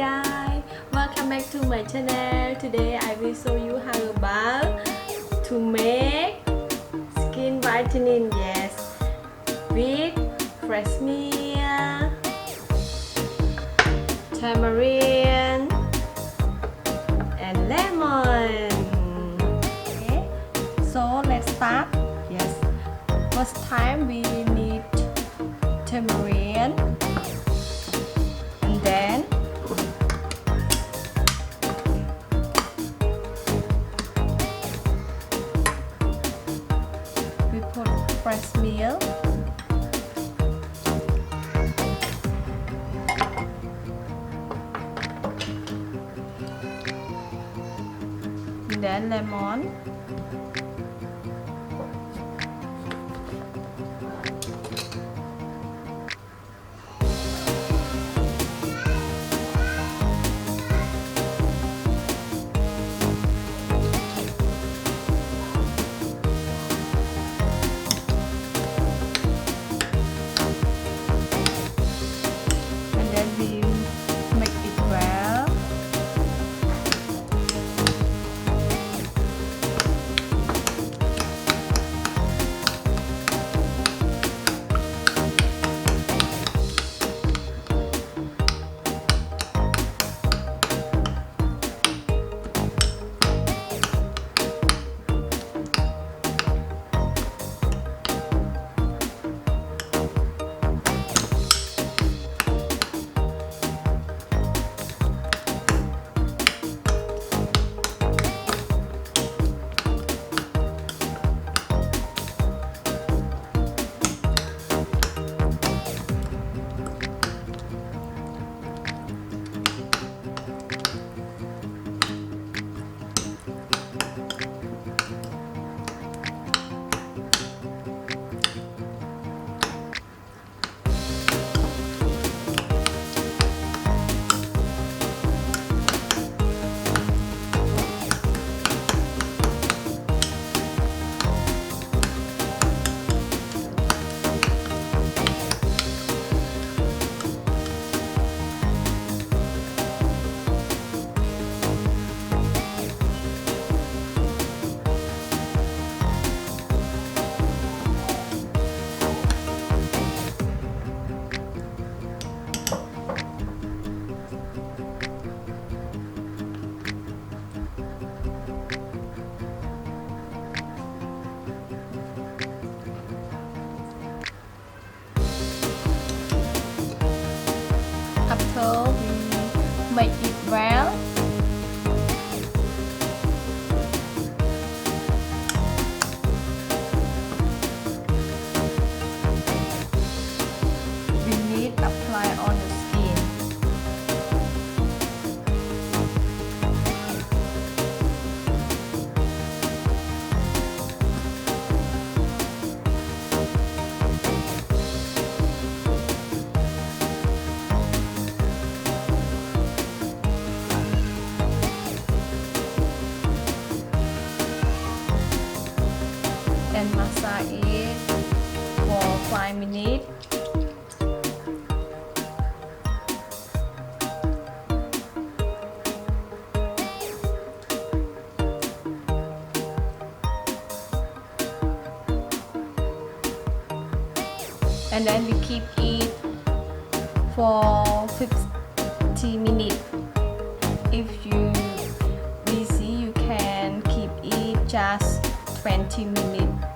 guys, welcome back to my channel. Today I will show you how about to make skin whitening, yes, with fresh milk, tamarind and lemon. Okay, so let's start. Yes, first time we need tamarind, and then we put fresh milk, and then lemon, and then we make it well. After we make it well, we need apply on the skin. And massage it for 5 minutes. And then we keep it for 50 minutes. If you busy, you can keep it just 20 minutes.